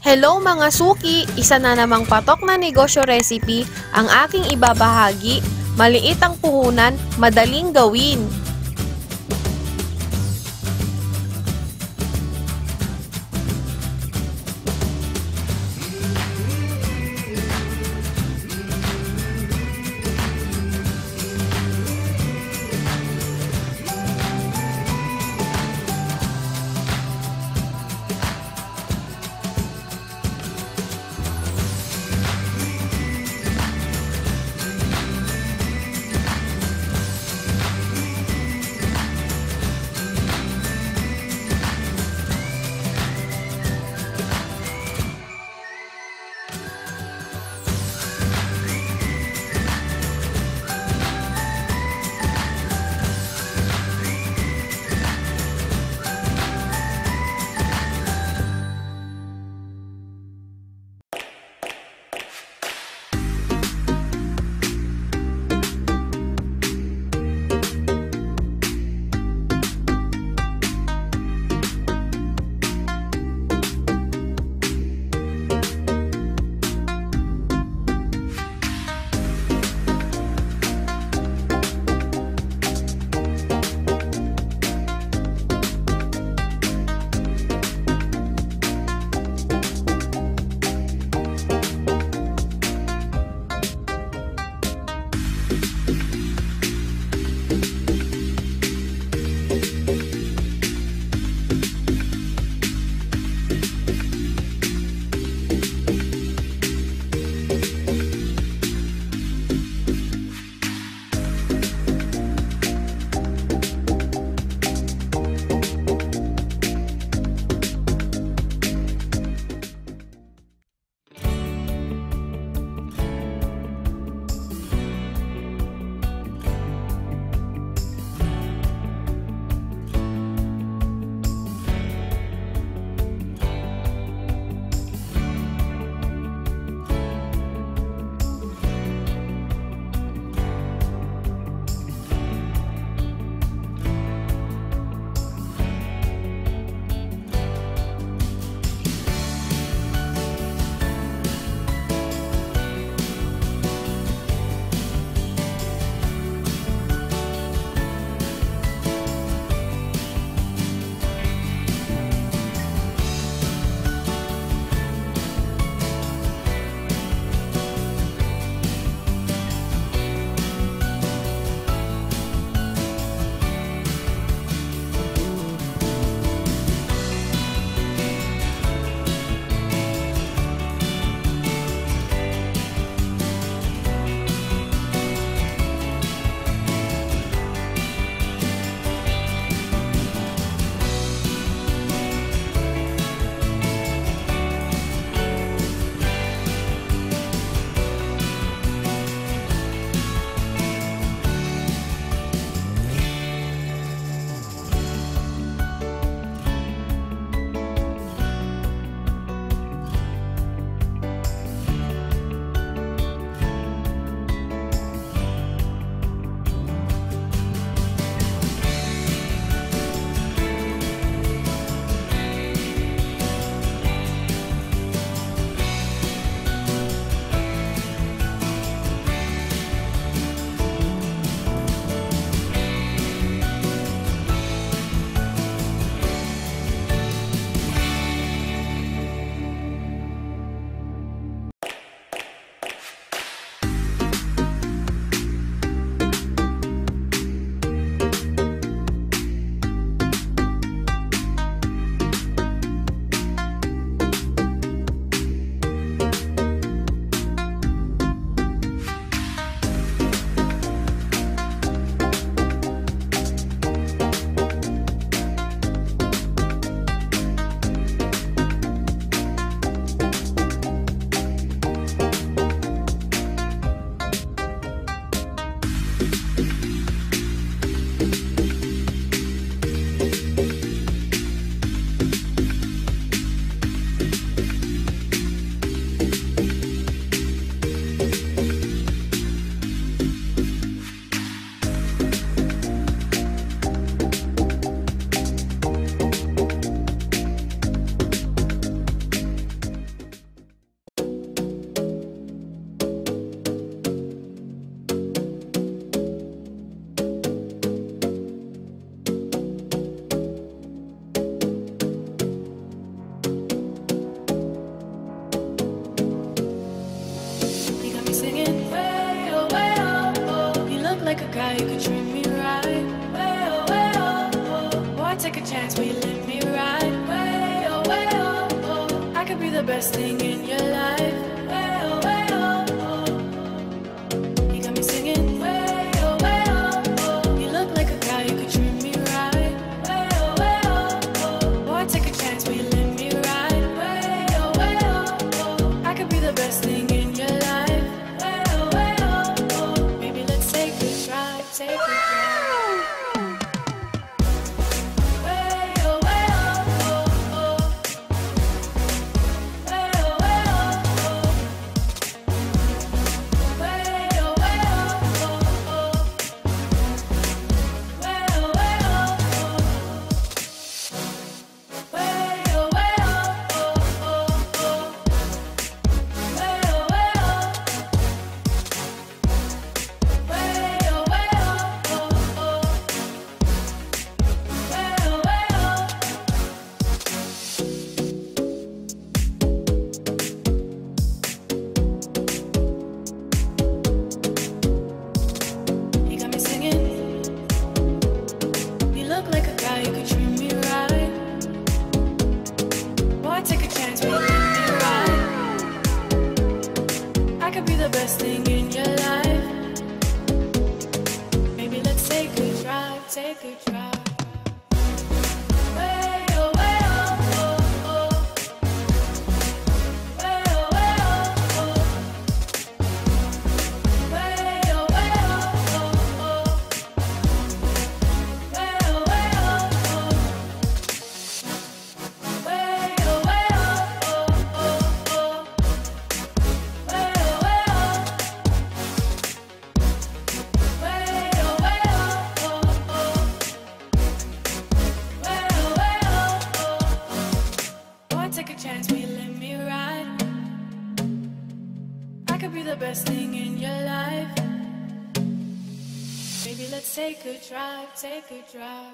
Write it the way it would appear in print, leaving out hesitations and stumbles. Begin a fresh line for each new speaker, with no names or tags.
Hello mga suki! Isa na namang patok na negosyo recipe ang aking ibabahagi. Maliit ang puhunan, madaling gawin.
like a guy who could treat me right. Way oh, way oh, oh. Boy, take a chance, will you let me ride? Way oh, way oh, oh. I could be the best thing in your life. Way oh, way oh, oh. You got me singing. Way oh, way oh, oh. You look like a guy who could treat me right. Way oh, oh. Boy, take a chance, will you let me ride? Way oh, oh. I could be the best thing in your life. Way oh, oh. Maybe let's take a drive, take a drive. Way oh, oh, oh. Way oh, oh. Way oh, oh, oh. Way oh, oh. Way oh, oh, oh. Way oh, oh. You got me singing. You look like a guy who could treat me right. Boy, take a chance, will you let me ride? I could be the best thing in your life. Maybe let's take a drive, take a drive. Way oh, oh, oh. Way oh, oh. Way oh, oh. Way oh, oh. Way oh, oh. Way Boy, take a chance, will you let me ride? I could be the best thing in your life. Maybe let's take a drive, take a drive.